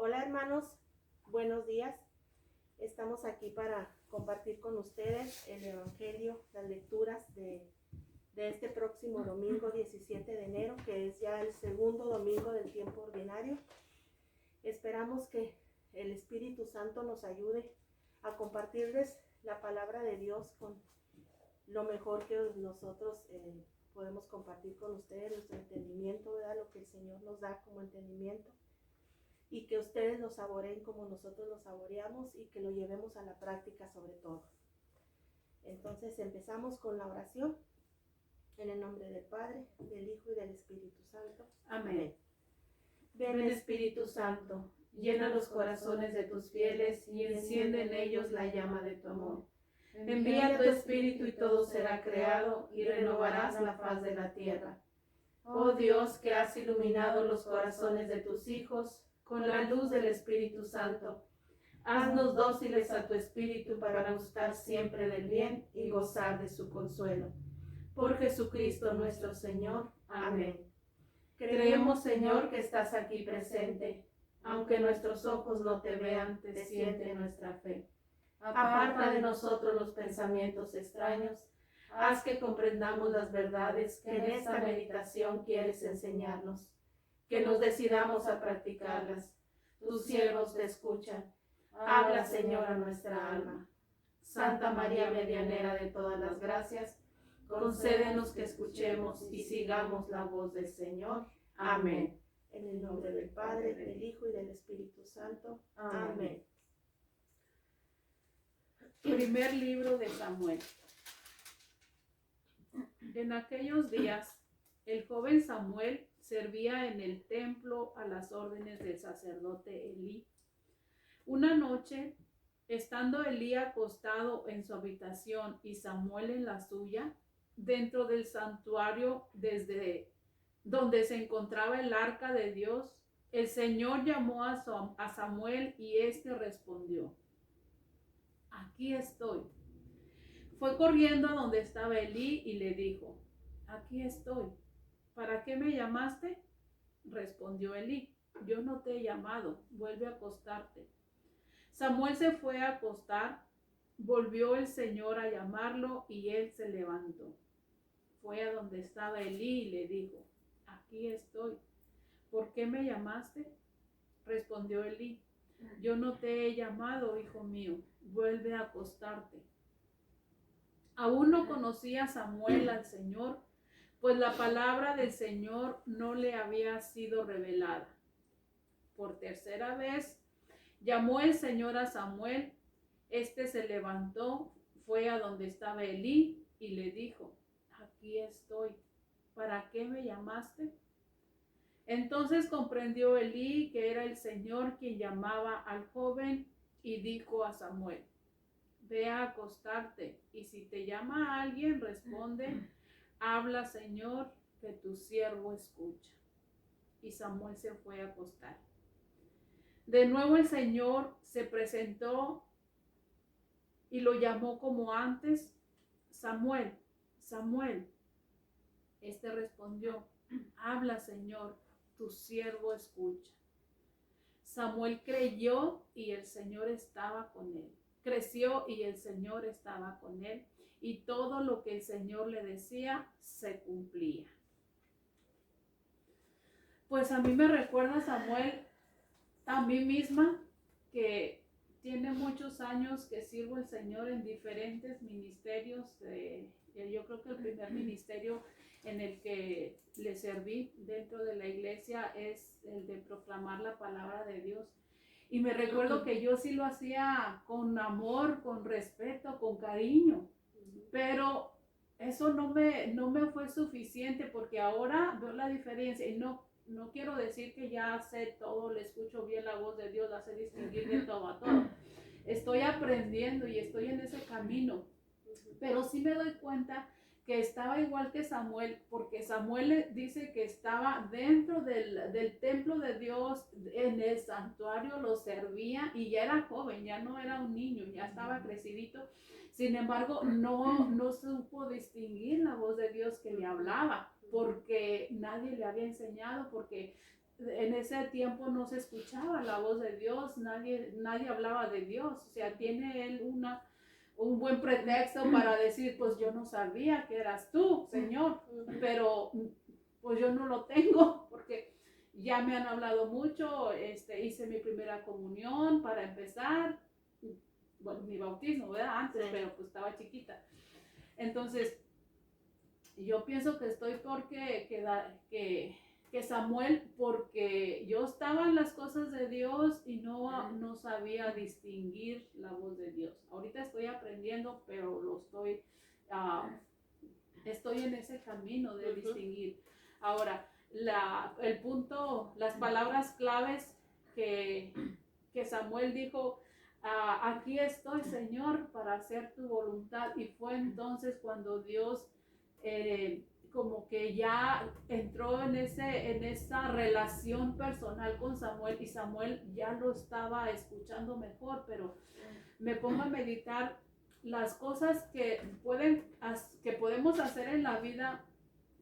Hola hermanos, buenos días. Estamos aquí para compartir con ustedes el Evangelio, las lecturas de este próximo domingo 17 de enero, que es ya el segundo domingo del tiempo ordinario. Esperamos que el Espíritu Santo nos ayude a compartirles la palabra de Dios con lo mejor que nosotros podemos compartir con ustedes, nuestro entendimiento, ¿verdad? Lo que el Señor nos da como entendimiento. Y que ustedes lo saboreen como nosotros lo saboreamos y que lo llevemos a la práctica sobre todo. Entonces empezamos con la oración en el nombre del Padre, del Hijo y del Espíritu Santo. Amén. Ven Espíritu Santo, Llena los corazones de tus fieles y enciende en ellos la llama de tu amor. Envía tu Espíritu y todo será creado y renovarás la faz de la tierra. Oh Dios, que has iluminado los corazones de tus hijos con la luz del Espíritu Santo, haznos dóciles a tu Espíritu para gustar siempre del bien y gozar de su consuelo. Por Jesucristo nuestro Señor. Amén. Creemos, Señor, que estás aquí presente. Aunque nuestros ojos no te vean, te siente nuestra fe. Aparta de nosotros los pensamientos extraños. Haz que comprendamos las verdades que en esta meditación quieres enseñarnos. Que nos decidamos a practicarlas. Tus siervos te escuchan. Habla, Señor, a nuestra alma. Santa María, medianera de todas las gracias, concédenos que escuchemos y sigamos la voz del Señor. Amén. En el nombre del Padre, del Hijo y del Espíritu Santo. Amén. Primer libro de Samuel. En aquellos días, el joven Samuel servía en el templo a las órdenes del sacerdote Elí. Una noche, estando Elí acostado en su habitación y Samuel en la suya, dentro del santuario desde donde se encontraba el arca de Dios, el Señor llamó a Samuel y éste respondió: Aquí estoy. Fue corriendo a donde estaba Elí y le dijo: Aquí estoy. ¿Para qué me llamaste? Respondió Elí: Yo no te he llamado, vuelve a acostarte. Samuel se fue a acostar, volvió el Señor a llamarlo y él se levantó. Fue a donde estaba Elí y le dijo: Aquí estoy. ¿Por qué me llamaste? Respondió Elí: Yo no te he llamado, hijo mío, vuelve a acostarte. Aún no conocía Samuel al Señor, pues la palabra del Señor no le había sido revelada. Por tercera vez llamó el Señor a Samuel. Este se levantó, fue a donde estaba Elí y le dijo: Aquí estoy. ¿Para qué me llamaste? Entonces comprendió Elí que era el Señor quien llamaba al joven y dijo a Samuel: Ve a acostarte, y si te llama alguien, responde: Habla, Señor, que tu siervo escucha. Y Samuel se fue a acostar. De nuevo el Señor se presentó y lo llamó como antes: Samuel, Samuel. Este respondió: Habla, Señor, tu siervo escucha. Samuel creyó y el Señor estaba con él. Creció y el Señor estaba con él, y todo lo que el Señor le decía se cumplía. Pues a mí me recuerda Samuel a mí misma, que tiene muchos años que sirvo al Señor en diferentes ministerios. Yo creo que el primer ministerio en el que le serví dentro de la iglesia es el de proclamar la palabra de Dios. Y me recuerdo que yo sí lo hacía con amor, con respeto, con cariño, pero eso no me fue suficiente, porque ahora veo la diferencia y no quiero decir que ya sé todo, le escucho bien la voz de Dios, la sé distinguir de todo a todo. Estoy aprendiendo y estoy en ese camino, pero sí me doy cuenta que estaba igual que Samuel, porque Samuel dice que estaba dentro del templo de Dios, en el santuario, lo servía y ya era joven, ya no era un niño, ya estaba crecidito. Sin embargo, no supo distinguir la voz de Dios que le hablaba, porque nadie le había enseñado, porque en ese tiempo no se escuchaba la voz de Dios, nadie hablaba de Dios. O sea, tiene él un buen pretexto para decir, pues yo no sabía que eras tú, Señor, pero pues yo no lo tengo porque ya me han hablado mucho. Hice mi primera comunión para empezar, bueno, mi bautismo, ¿verdad? Antes, Sí. pero pues estaba chiquita. Entonces, yo pienso que estoy porque que Samuel, porque yo estaba en las cosas de Dios y no sabía distinguir la voz de Dios. Ahorita estoy aprendiendo, pero estoy en ese camino de distinguir. Ahora, el punto, las palabras claves que Samuel dijo, aquí estoy, Señor, para hacer tu voluntad. Y fue entonces cuando Dios como que ya entró en esa relación personal con Samuel, y Samuel ya lo estaba escuchando mejor. Pero me pongo a meditar las cosas que podemos hacer en la vida.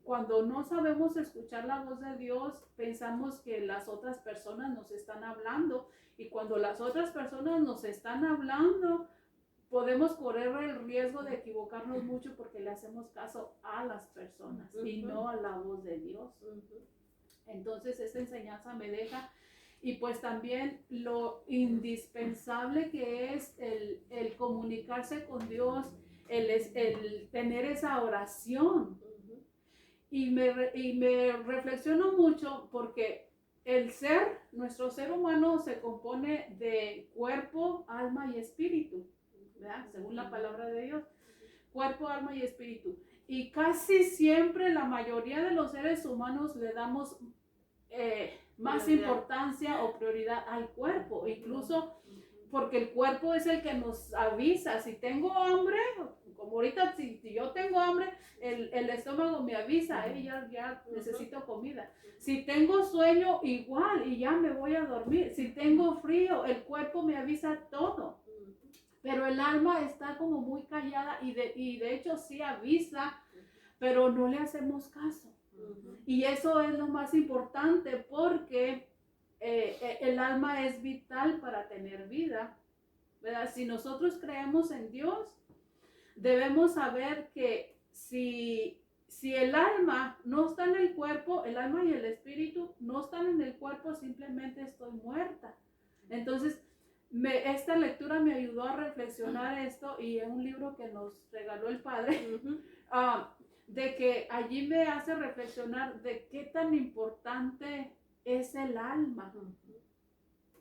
Cuando no sabemos escuchar la voz de Dios, pensamos que las otras personas nos están hablando, y cuando las otras personas nos están hablando, podemos correr el riesgo de equivocarnos mucho porque le hacemos caso a las personas y no a la voz de Dios. Entonces esta enseñanza me deja, y pues también lo indispensable que es el comunicarse con Dios, el tener esa oración. Y me reflexiono mucho porque nuestro ser humano se compone de cuerpo, alma y espíritu, ¿verdad? Según la palabra de Dios. Cuerpo, alma y espíritu. Y casi siempre la mayoría de los seres humanos le damos más importancia o prioridad al cuerpo, incluso porque el cuerpo es el que nos avisa. Si tengo hambre, como ahorita, si yo tengo hambre, el estómago me avisa, ya necesito comida. Si tengo sueño, igual, y ya me voy a dormir. Si tengo frío, el cuerpo me avisa todo. Pero el alma está como muy callada, y de hecho sí avisa, pero no le hacemos caso. Y eso es lo más importante, porque el alma es vital para tener vida, ¿verdad? Si nosotros creemos en Dios, debemos saber que si el alma no está en el cuerpo, el alma y el espíritu no están en el cuerpo, simplemente estoy muerta. Entonces, esta lectura me ayudó a reflexionar esto, y en un libro que nos regaló el Padre, de que allí me hace reflexionar de qué tan importante es el alma.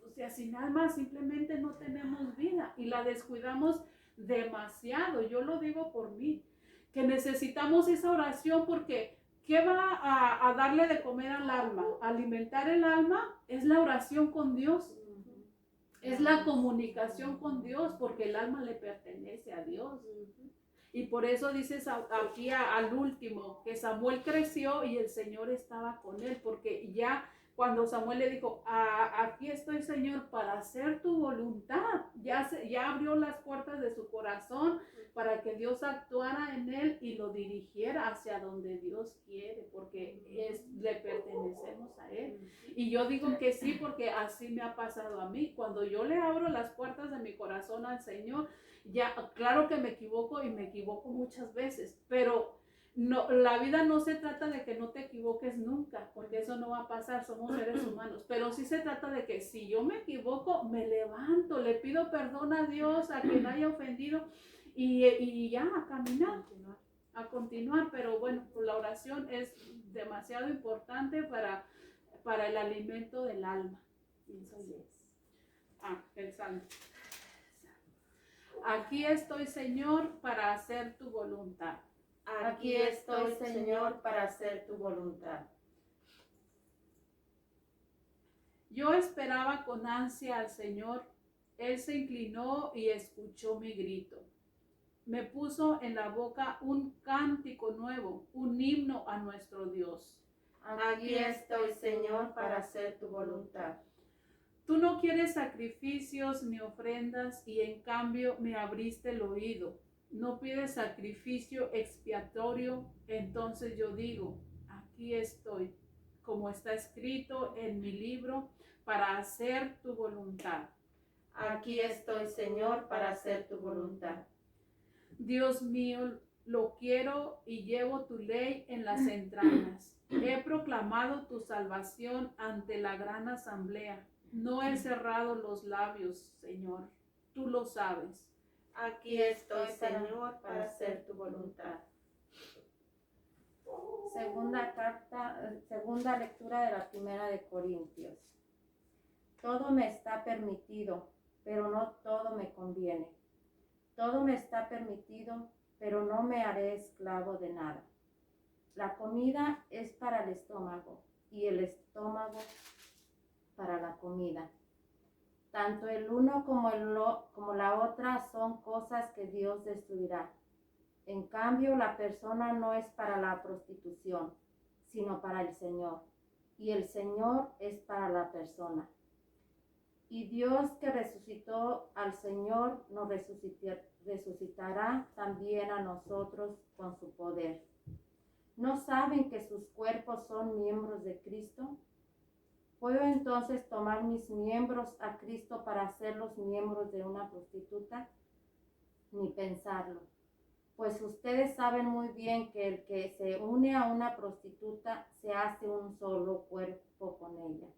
O sea, sin alma simplemente no tenemos vida y la descuidamos demasiado. Yo lo digo por mí, que necesitamos esa oración, porque ¿qué va a darle de comer al alma? Alimentar el alma es la oración con Dios. Es la comunicación con Dios, porque el alma le pertenece a Dios. Y por eso dices aquí al último, que Samuel creció y el Señor estaba con él, porque ya cuando Samuel le dijo, aquí estoy, Señor, para hacer tu voluntad, ya abrió las puertas de su corazón para que Dios actuara en él y lo dirigiera hacia donde Dios quiere, porque le pertenecemos a él. Y yo digo que sí, porque así me ha pasado a mí. Cuando yo le abro las puertas de mi corazón al Señor, ya, claro que me equivoco, y me equivoco muchas veces, pero no, la vida no se trata de que no te equivoques nunca, porque eso no va a pasar, somos seres humanos, pero sí se trata de que si yo me equivoco, me levanto, le pido perdón a Dios, a quien haya ofendido, y ya, a continuar. Pero bueno, pues la oración es demasiado importante para el alimento del alma. El Salmo. Aquí estoy, Señor, para hacer tu voluntad. Aquí estoy, Señor, para hacer tu voluntad. Yo esperaba con ansia al Señor. Él se inclinó y escuchó mi grito. Me puso en la boca un cántico nuevo, un himno a nuestro Dios. Aquí estoy, Señor, para hacer tu voluntad. Tú no quieres sacrificios ni ofrendas, y en cambio me abriste el oído. No pides sacrificio expiatorio, entonces yo digo, aquí estoy. como está escrito en mi libro, para hacer tu voluntad. Aquí estoy, Señor, para hacer tu voluntad. Dios mío, lo quiero y llevo tu ley en las entrañas. He proclamado tu salvación ante la gran asamblea. No he cerrado los labios, Señor. Tú lo sabes. Aquí estoy, Señor, para hacer tu voluntad. Segunda lectura de la primera de Corintios. Todo me está permitido, pero no todo me conviene. Todo me está permitido, pero no me haré esclavo de nada. La comida es para el estómago y el estómago para la comida. Tanto el uno como la otra son cosas que Dios destruirá. En cambio, la persona no es para la prostitución, sino para el Señor, y el Señor es para la persona. Y Dios que resucitó al Señor nos resucitará también a nosotros con su poder. ¿No saben que sus cuerpos son miembros de Cristo? ¿Puedo entonces tomar mis miembros a Cristo para hacerlos miembros de una prostituta? Ni pensarlo. Pues ustedes saben muy bien que el que se une a una prostituta se hace un solo cuerpo con ella.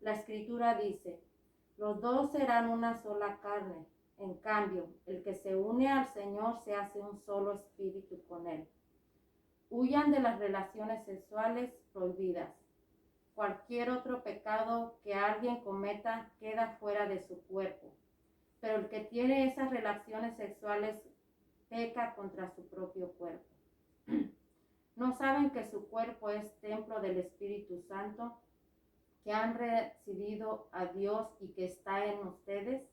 La Escritura dice, los dos serán una sola carne. En cambio, el que se une al Señor se hace un solo espíritu con él. Huyan de las relaciones sexuales prohibidas. Cualquier otro pecado que alguien cometa queda fuera de su cuerpo, pero el que tiene esas relaciones sexuales peca contra su propio cuerpo. ¿No saben que su cuerpo es templo del Espíritu Santo, que han recibido a Dios y que está en ustedes?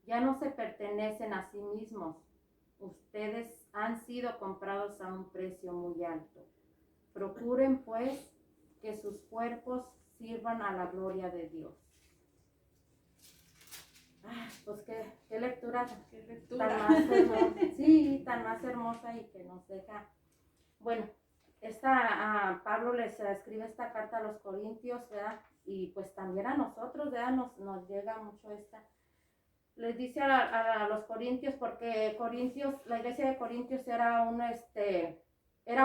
Ya no se pertenecen a sí mismos. Ustedes han sido comprados a un precio muy alto. Procuren, pues, que sus cuerpos sirvan a la gloria de Dios. Pues qué lectura, tan más hermosa, sí, tan más hermosa y que nos deja. Bueno, Pablo les escribe esta carta a los Corintios, ¿verdad? Y pues también a nosotros, ¿verdad? Nos llega mucho esta. Les dice a los Corintios, porque la iglesia de Corintios era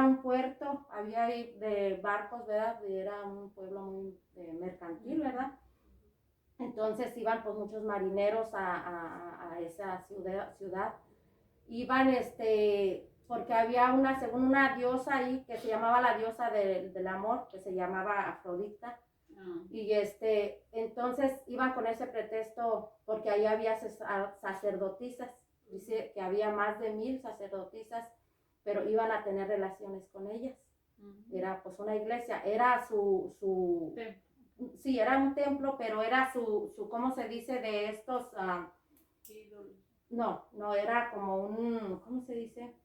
un puerto, había ahí de barcos, ¿verdad? Y era un pueblo muy mercantil, ¿verdad? Entonces iban pues muchos marineros a esa ciudad. Iban porque había según una diosa ahí que se llamaba la diosa del amor, que se llamaba Afrodita. Y entonces iban con ese pretexto porque ahí había sacerdotisas. Dice que había más de 1000 sacerdotisas, pero iban a tener relaciones con ellas. Era pues una iglesia, era su sí, era un templo, pero era su ¿cómo se dice? De estos, no, era como ¿cómo se dice?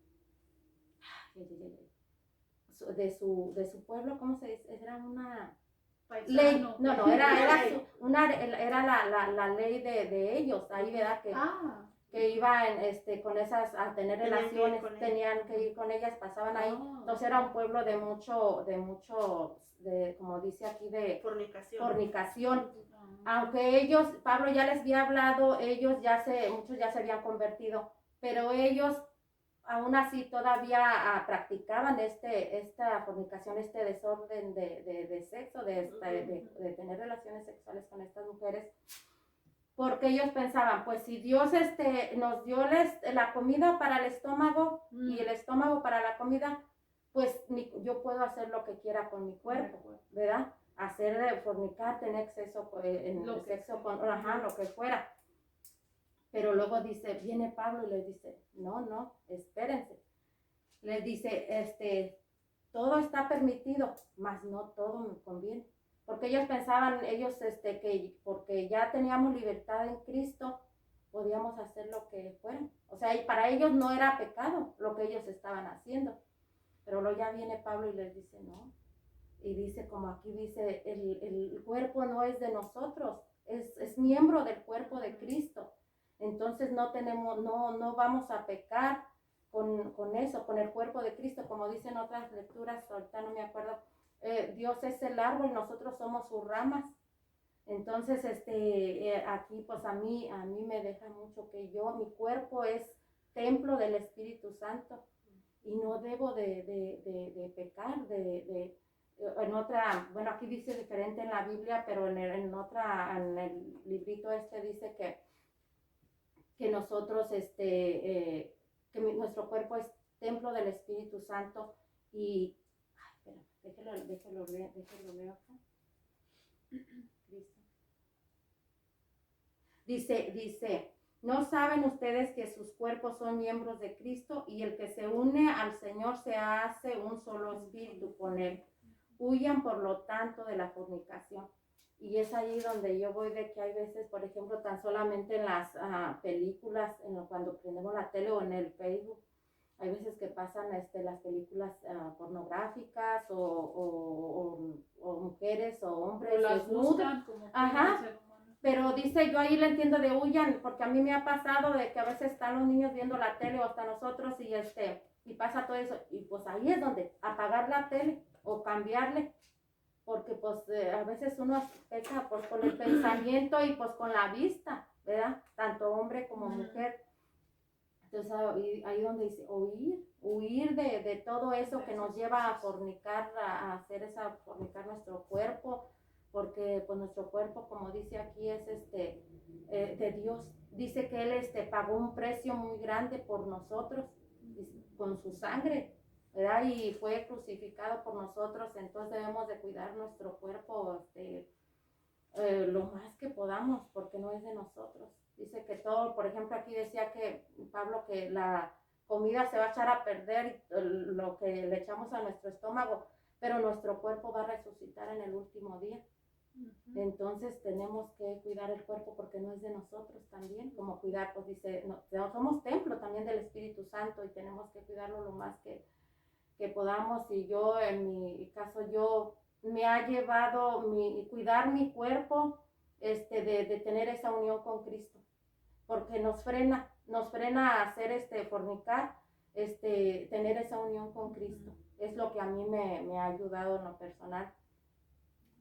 De su pueblo, ¿cómo se dice? Era una Paisano, ley, era la ley de ellos, ahí, ¿verdad? Que iban con esas a tener relaciones, tenían que ir con ellas, pasaban ahí. Entonces era un pueblo de mucho, como dice aquí, de fornicación. Aunque Pablo ya les había hablado, muchos ya se habían convertido, pero ellos aún así todavía practicaban esta fornicación, este desorden de sexo, de tener relaciones sexuales con estas mujeres. Porque ellos pensaban, pues si Dios nos dio la comida para el estómago y el estómago para la comida, pues yo puedo hacer lo que quiera con mi cuerpo, ¿verdad? Fornicar, tener sexo con lo que fuera. Pero luego viene Pablo y les dice, no, espérense. Les dice, todo está permitido, mas no todo me conviene. Porque ellos pensaban, que porque ya teníamos libertad en Cristo, podíamos hacer lo que fuera. O sea, y para ellos no era pecado lo que ellos estaban haciendo. Pero luego ya viene Pablo y les dice, no. Y dice, como aquí dice, el cuerpo no es de nosotros, es miembro del cuerpo de Cristo. Entonces no vamos a pecar con eso, con el cuerpo de Cristo, como dicen otras lecturas, ahorita no me acuerdo. Dios es el árbol, nosotros somos sus ramas. Entonces, aquí pues a mí me deja mucho que mi cuerpo es templo del Espíritu Santo y no debo de pecar, en otra, bueno, aquí dice diferente en la Biblia, pero en el librito dice que nosotros, nuestro cuerpo es templo del Espíritu Santo y, ay, espera, déjelo leo acá. Dice, ¿no saben ustedes que sus cuerpos son miembros de Cristo y el que se une al Señor se hace un solo espíritu con Él? Huyan, por lo tanto, de la fornicación. Y es ahí donde yo voy de que hay veces, por ejemplo, tan solamente en las películas, cuando prendemos la tele o en el Facebook, hay veces que pasan las películas pornográficas o mujeres o hombres O las desnudos. buscan como Ajá. ser humano. Pero dice, yo ahí le entiendo de huyan, porque a mí me ha pasado de que a veces están los niños viendo la tele o hasta nosotros y pasa todo eso. Y pues ahí es donde apagar la tele o cambiarle, porque pues a veces uno peca pues con el pensamiento y pues con la vista, ¿verdad? Tanto hombre como mujer. Entonces ahí donde dice huir de todo eso que nos lleva a fornicar, fornicar nuestro cuerpo, porque pues nuestro cuerpo, como dice aquí, es de Dios. Dice que Él pagó un precio muy grande por nosotros, con su sangre, ¿verdad? Y fue crucificado por nosotros, entonces debemos de cuidar nuestro cuerpo lo más que podamos, porque no es de nosotros. Dice que todo, por ejemplo, aquí decía que Pablo que la comida se va a echar a perder, lo que le echamos a nuestro estómago, pero nuestro cuerpo va a resucitar en el último día. Entonces tenemos que cuidar el cuerpo porque no es de nosotros también, como cuidar, pues dice, somos templo también del Espíritu Santo y tenemos que cuidarlo lo más que podamos. Y yo, en mi caso, me ha llevado cuidar mi cuerpo, de tener esa unión con Cristo, porque nos frena a hacer fornicar, tener esa unión con Cristo. Es lo que a mí me ha ayudado en lo personal,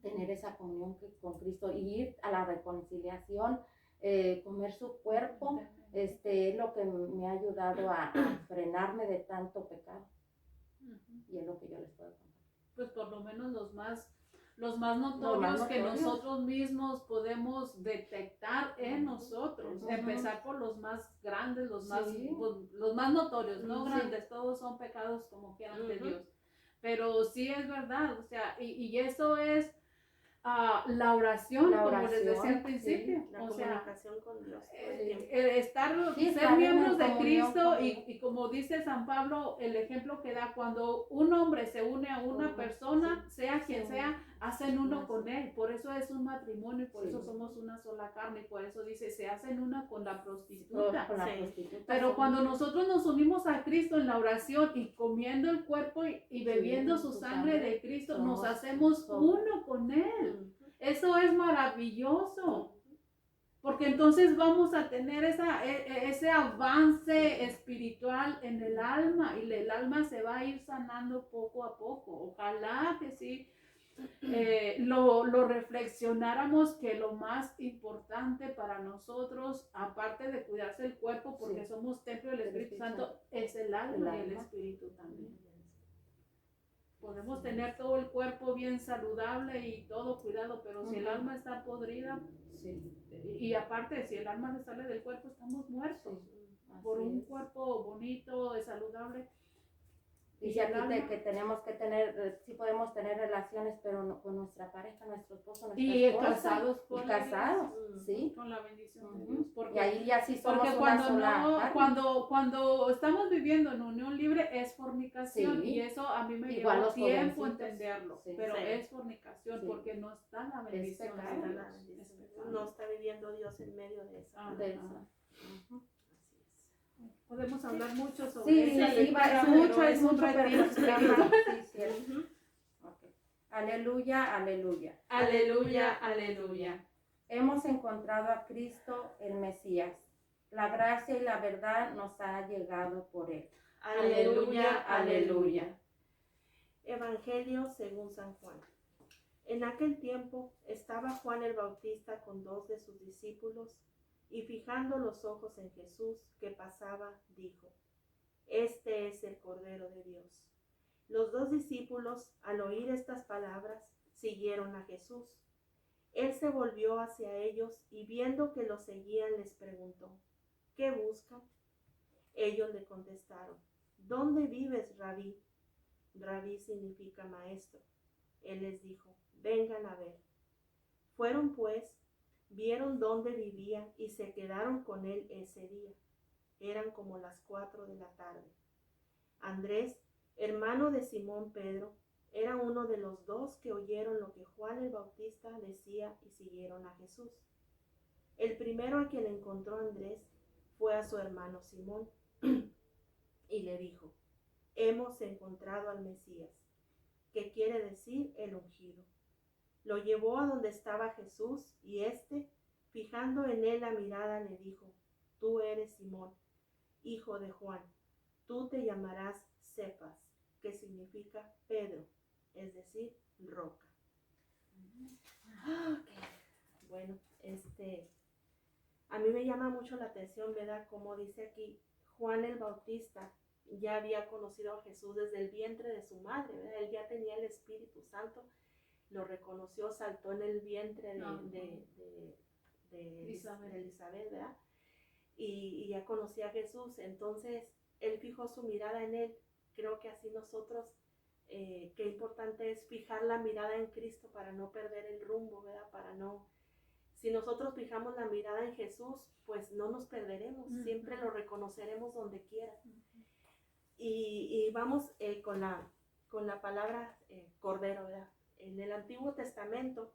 tener esa comunión con Cristo y ir a la reconciliación, comer su cuerpo, es lo que me ha ayudado a frenarme de tanto pecado. Y es lo que yo les puedo contar. Pues por lo menos los más notorios que nosotros mismos podemos detectar en nosotros. Empezar por los más grandes, los más notorios, no grandes, todos son pecados como quieran de Dios. Pero sí es verdad, o sea, y eso es la oración, como les decía al principio. La comunicación con Dios. Ser miembros de Cristo y como dice San Pablo, el ejemplo que da cuando un hombre se une a una persona, sea quien sea, hacen uno con él. Por eso es un matrimonio y por eso somos una sola carne. Y por eso dice, se hacen una con la prostituta. Pero cuando nosotros nos unimos a Cristo en la oración y comiendo el cuerpo y bebiendo su sangre de Cristo, nos hacemos uno con Él. Eso es maravilloso. Porque entonces vamos a tener ese avance espiritual en el alma y el alma se va a ir sanando poco a poco. Ojalá que sí lo reflexionáramos, que lo más importante para nosotros, aparte de cuidarse el cuerpo, porque somos templo del Espíritu Santo, es el alma y el espíritu también. Podemos tener todo el cuerpo bien saludable y todo cuidado, pero si el alma está podrida, y aparte, si el alma se sale del cuerpo, estamos muertos. Por un cuerpo bonito, saludable. Dice aquí que tenemos que tener, sí podemos tener relaciones, pero no con nuestra pareja, nuestro esposo, nuestra esposa. Casados, sí. Con la bendición de Dios. Y ahí ya sí somos cuando estamos viviendo en unión libre es fornicación, y eso a mí me llevó tiempo entenderlo, pero es fornicación porque no está la bendición de Dios. No está viviendo Dios en medio de eso. Podemos hablar mucho sobre eso. Es mucho, pero Aleluya, aleluya. Aleluya, aleluya. Hemos encontrado a Cristo el Mesías. La gracia y la verdad nos ha llegado por Él. Aleluya, aleluya. Evangelio según San Juan. En aquel tiempo estaba Juan el Bautista con 2 de sus discípulos, y fijando los ojos en Jesús que pasaba, dijo: Este es el Cordero de Dios. Los 2 discípulos, al oír estas palabras, siguieron a Jesús. Él se volvió hacia ellos y viendo que los seguían les preguntó: ¿Qué buscan? Ellos le contestaron: ¿Dónde vives, Rabí? Rabí significa maestro. Él les dijo: vengan a ver. Fueron pues, vieron dónde vivía y se quedaron con él ese día. Eran como las 4 de la tarde. Andrés, hermano de Simón Pedro, era uno de los 2 que oyeron lo que Juan el Bautista decía y siguieron a Jesús. El primero a quien encontró Andrés fue a su hermano Simón y le dijo: hemos encontrado al Mesías, que quiere decir el ungido. Lo llevó a donde estaba Jesús y éste, fijando en él la mirada, le dijo: tú eres Simón, hijo de Juan, tú te llamarás Cefas, que significa Pedro, es decir, roca. Bueno, a mí me llama mucho la atención, ¿verdad? Como dice aquí, Juan el Bautista ya había conocido a Jesús desde el vientre de su madre, ¿verdad? Él ya tenía el Espíritu Santo, lo reconoció, saltó en el vientre de Elizabeth, ¿verdad? Y ya conocía a Jesús, entonces él fijó su mirada en él. Creo que así nosotros, qué importante es fijar la mirada en Cristo para no perder el rumbo, ¿verdad? Si nosotros fijamos la mirada en Jesús, pues no nos perderemos, siempre lo reconoceremos donde quiera. Y vamos con la palabra cordero, ¿verdad? En el Antiguo Testamento,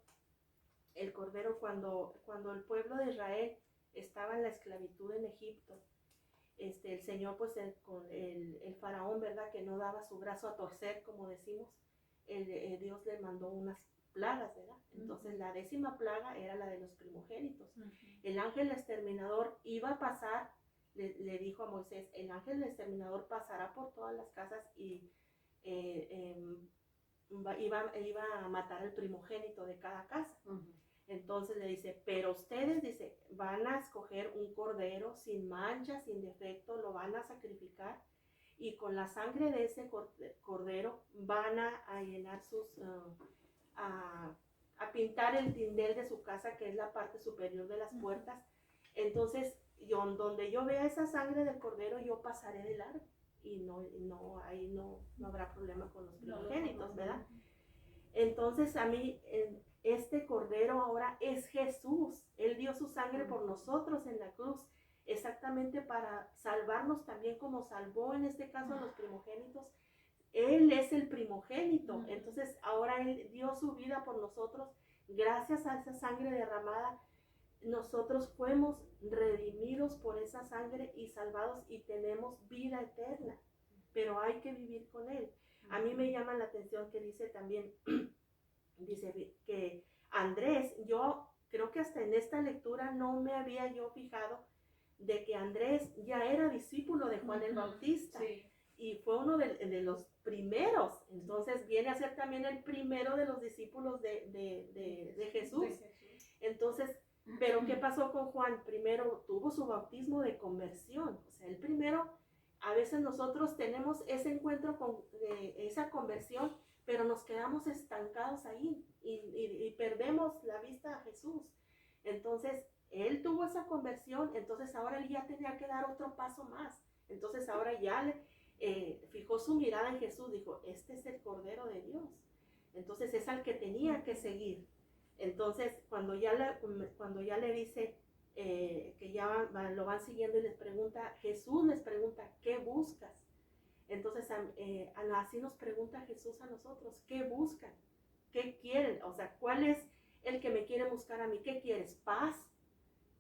el cordero, cuando el pueblo de Israel estaba en la esclavitud en Egipto, el Señor, pues con el faraón, ¿verdad? Que no daba su brazo a torcer, como decimos, Dios le mandó unas plagas, ¿verdad? Entonces la 10ª plaga era la de los primogénitos. El ángel exterminador iba a pasar, le dijo a Moisés: el ángel exterminador pasará por todas las casas y iba a matar al primogénito de cada casa. Entonces le dice: pero ustedes, dice, van a escoger un cordero sin mancha, sin defecto, lo van a sacrificar, y con la sangre de ese cordero van a llenar a pintar el tindel de su casa, que es la parte superior de las puertas. Entonces, donde yo vea esa sangre del cordero, yo pasaré de largo, y ahí no habrá problema con los primogénitos, ¿verdad? Entonces, a mí, este cordero ahora es Jesús. Él dio su sangre por nosotros en la cruz, exactamente para salvarnos también, como salvó en este caso a los primogénitos. Él es el primogénito. Entonces ahora Él dio su vida por nosotros. Gracias a esa sangre derramada, nosotros fuimos redimidos por esa sangre y salvados, y tenemos vida eterna, pero hay que vivir con Él. A mí me llama la atención que dice también, dice que Andrés, yo creo que hasta en esta lectura no me había yo fijado de que Andrés ya era discípulo de Juan el Bautista. Sí. Y fue uno de los primeros. Entonces viene a ser también el primero de los discípulos de Jesús. Entonces, pero ¿qué pasó con Juan? Primero tuvo su bautismo de conversión. O sea, el primero, a veces nosotros tenemos ese encuentro con esa conversión, pero nos quedamos estancados ahí y perdemos la vista a Jesús. Entonces, él tuvo esa conversión, entonces ahora él ya tenía que dar otro paso más. Entonces ahora ya fijó su mirada en Jesús, dijo: este es el Cordero de Dios. Entonces es al que tenía que seguir. Entonces cuando ya le dice que ya lo van siguiendo, y Jesús les pregunta: ¿qué buscas? Entonces así nos pregunta Jesús a nosotros: ¿qué buscan? ¿Qué quieren? O sea, ¿cuál es el que me quiere buscar a mí? ¿Qué quieres? ¿Paz?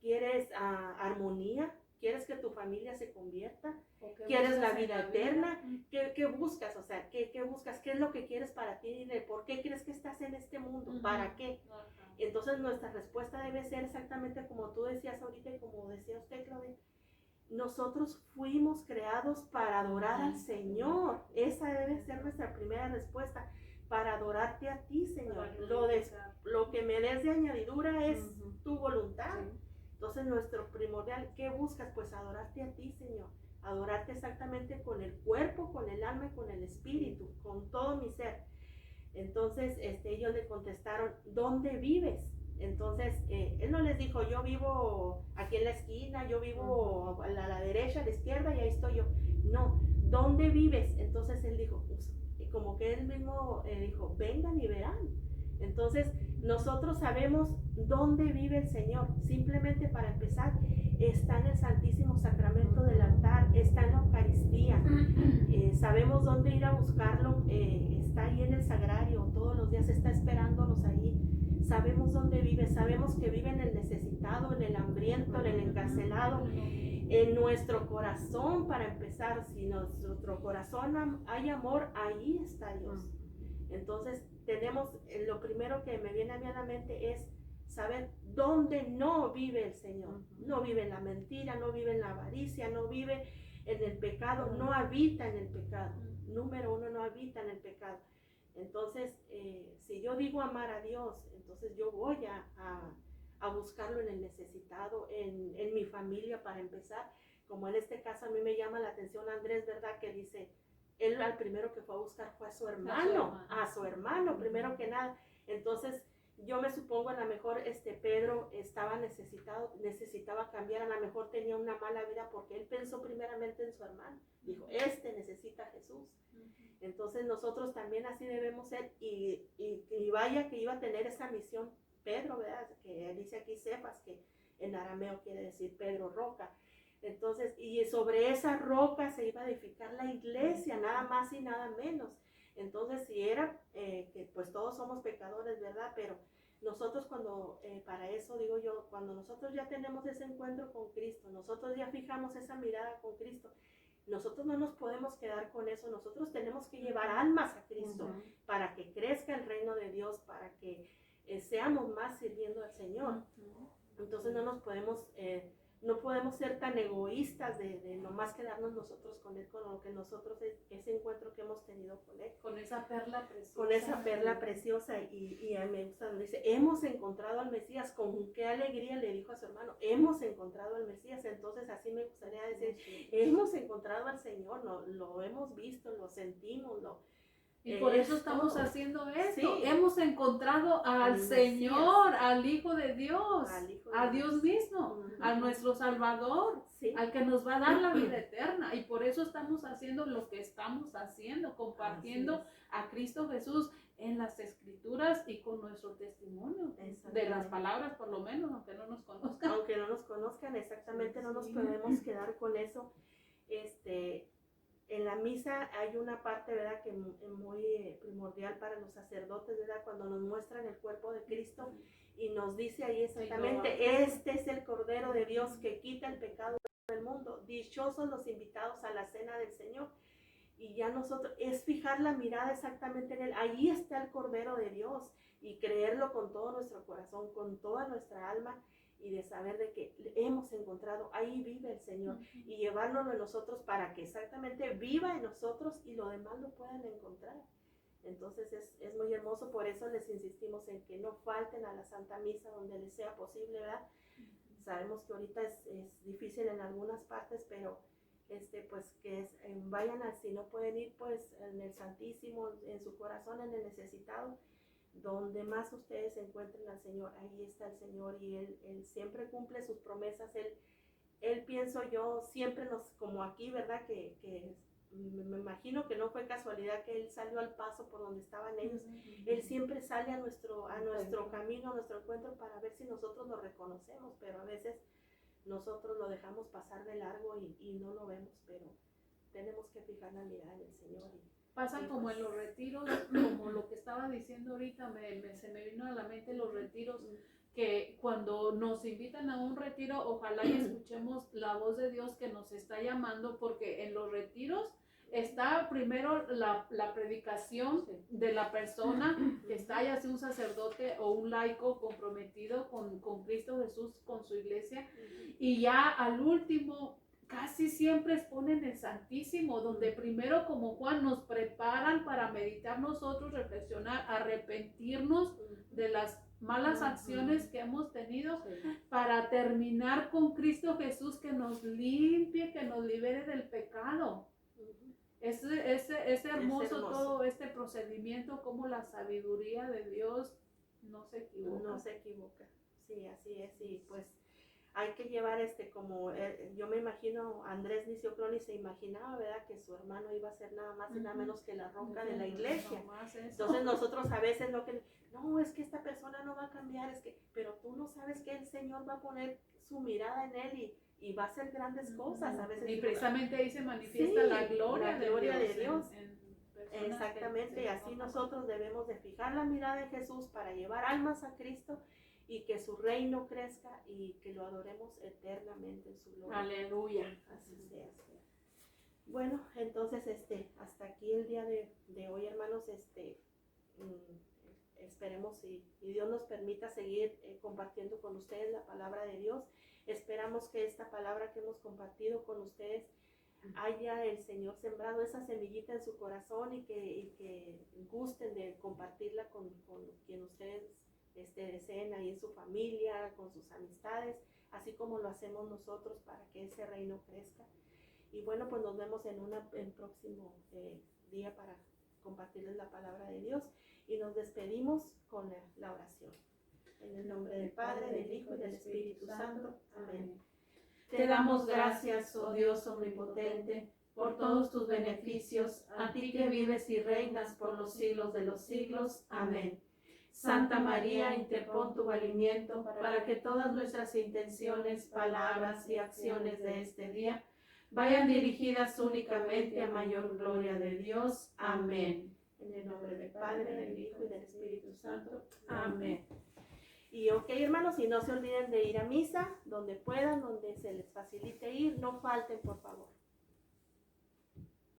¿Quieres armonía? ¿Quieres que tu familia se convierta? ¿Quieres la vida eterna? ¿Qué buscas? O sea, ¿qué buscas? ¿Qué es lo que quieres para ti? ¿Por qué crees que estás en este mundo? ¿Para qué? Entonces nuestra respuesta debe ser exactamente como tú decías ahorita y como decía usted, Claudia. nosotros fuimos creados para adorar al Señor. Esa debe ser nuestra primera respuesta, para adorarte a ti, Señor. Lo que me des de añadidura es tu voluntad. Entonces nuestro primordial, ¿qué buscas? Pues adorarte a ti, Señor. Adorarte exactamente con el cuerpo, con el alma y con el espíritu, con todo mi ser. Entonces ellos le contestaron, ¿dónde vives? Entonces él no les dijo, yo vivo aquí en la esquina, yo vivo a la derecha, a la izquierda y ahí estoy yo. No, ¿dónde vives? Entonces él dijo, pues, como que él mismo dijo, vengan y verán. Entonces nosotros sabemos dónde vive el Señor. Simplemente para empezar, está en el Santísimo Sacramento del altar, está en la Eucaristía. Sabemos dónde ir a buscarlo, está ahí en el sagrario, todos los días está esperándonos ahí. Sabemos dónde vive, sabemos que vive en el necesitado, en el hambriento, en el encarcelado, en nuestro corazón. Para empezar, si en nuestro corazón hay amor, ahí está Dios. Entonces tenemos, lo primero que me viene a mí a la mente es saber dónde no vive el Señor. No vive en la mentira, no vive en la avaricia, no vive en el pecado, no habita en el pecado. Número uno, no habita en el pecado. Entonces, si yo digo amar a Dios, entonces yo voy a buscarlo en el necesitado, en mi familia para empezar. Como en este caso a mí me llama la atención Andrés, ¿verdad? Que dice, él al primero que fue a buscar fue a su hermano, primero que nada. Entonces, yo me supongo a lo mejor Pedro estaba necesitaba cambiar, a lo mejor tenía una mala vida porque él pensó primeramente en su hermano. Dijo, necesita a Jesús. Entonces nosotros también así debemos ser, y vaya que iba a tener esa misión Pedro, ¿verdad? Que dice aquí Cefas, que en arameo quiere decir Pedro, roca. Entonces, y sobre esa roca se iba a edificar la iglesia, nada más y nada menos. Entonces, si era que pues todos somos pecadores, ¿verdad? Pero nosotros para eso digo yo, cuando nosotros ya tenemos ese encuentro con Cristo, nosotros ya fijamos esa mirada con Cristo, nosotros no nos podemos quedar con eso, nosotros tenemos que llevar almas a Cristo para que crezca el reino de Dios, para que seamos más sirviendo al Señor. Entonces no podemos ser tan egoístas de nomás quedarnos nosotros con Él, con lo que nosotros, ese encuentro que hemos tenido con Él. Con esa perla preciosa. Con esa perla preciosa. Y a mí me gusta, dice, hemos encontrado al Mesías. Con qué alegría le dijo a su hermano, hemos encontrado al Mesías. Entonces así me gustaría decir, hemos encontrado al Señor, lo hemos visto, lo sentimos, y por eso estamos haciendo esto. Sí. Hemos encontrado al Señor, al Hijo de Dios, a Dios mismo, a nuestro Salvador, al que nos va a dar la vida eterna. Y por eso estamos haciendo lo que estamos haciendo, compartiendo a Cristo Jesús en las Escrituras y con nuestro testimonio, de las palabras por lo menos, aunque no nos conozcan. Aunque no nos conozcan, exactamente, no nos podemos quedar con eso. En la misa hay una parte, ¿verdad?, que es muy primordial para los sacerdotes, ¿verdad?, cuando nos muestran el cuerpo de Cristo y nos dice ahí exactamente, este es el Cordero de Dios que quita el pecado del mundo. Dichosos los invitados a la cena del Señor. Y ya nosotros, es fijar la mirada exactamente en Él. Ahí está el Cordero de Dios y creerlo con todo nuestro corazón, con toda nuestra alma, y de saber de que hemos encontrado, ahí vive el Señor, y llevárnoslo en nosotros para que exactamente viva en nosotros y lo demás lo puedan encontrar. Entonces es muy hermoso, por eso les insistimos en que no falten a la Santa Misa donde les sea posible, ¿verdad? Sabemos que ahorita es difícil en algunas partes, pero pues que vayan si no pueden ir, pues en el Santísimo, en su corazón, en el necesitado, donde más ustedes encuentren al Señor, ahí está el Señor, y Él siempre cumple sus promesas. Él pienso yo, siempre como aquí, ¿verdad? Que me imagino que no fue casualidad que Él salió al paso por donde estaban ellos. Él siempre sale a nuestro camino, a nuestro encuentro, para ver si nosotros lo reconocemos, pero a veces nosotros lo dejamos pasar de largo y no lo vemos, pero tenemos que fijar la mirada en el Señor. Pasa como en los retiros, como lo que estaba diciendo ahorita, se me vino a la mente los retiros, que cuando nos invitan a un retiro, ojalá y escuchemos la voz de Dios que nos está llamando, porque en los retiros está primero la predicación de la persona que está, ya sea un sacerdote o un laico comprometido con Cristo Jesús, con su iglesia, y ya al último casi siempre exponen el Santísimo, donde primero como Juan nos preparan para meditar nosotros, reflexionar, arrepentirnos de las malas acciones que hemos tenido, para terminar con Cristo Jesús, que nos limpie, que nos libere del pecado. Es hermoso todo este procedimiento, como la sabiduría de Dios no se equivoca. No se equivoca, sí, así es, y pues hay que llevar como, yo me imagino, Andrés Nicocroni se imaginaba, ¿verdad?, que su hermano iba a ser nada más y nada menos que la roca de la iglesia. Entonces nosotros a veces no, es que esta persona no va a cambiar, pero tú no sabes que el Señor va a poner su mirada en él y va a hacer grandes cosas. A veces, y precisamente ahí se manifiesta la gloria de Dios. Exactamente, y así nosotros debemos de fijar la mirada de Jesús para llevar almas a Cristo y que su reino crezca y que lo adoremos eternamente en su gloria. Aleluya. Así sea. Bueno, entonces hasta aquí el día de hoy, hermanos. Esperemos y Dios nos permita seguir compartiendo con ustedes la palabra de Dios. Esperamos que esta palabra que hemos compartido con ustedes haya el Señor sembrado esa semillita en su corazón y que gusten de compartirla con quien ustedes deseen ahí en su familia, con sus amistades, así como lo hacemos nosotros para que ese reino crezca. Y bueno, pues nos vemos en el próximo día para compartirles la palabra de Dios, y nos despedimos con la oración. En el nombre del Padre, del Hijo y del Espíritu Santo. Amén. Te damos gracias, oh Dios omnipotente, por todos tus beneficios, a ti que vives y reinas por los siglos de los siglos. Amén. Santa María, interpon tu valimiento para que todas nuestras intenciones, palabras y acciones de este día vayan dirigidas únicamente a mayor gloria de Dios. Amén. En el nombre del Padre, del Hijo y del Espíritu Santo. Amén. Y hermanos, y no se olviden de ir a misa, donde puedan, donde se les facilite ir, no falten, por favor.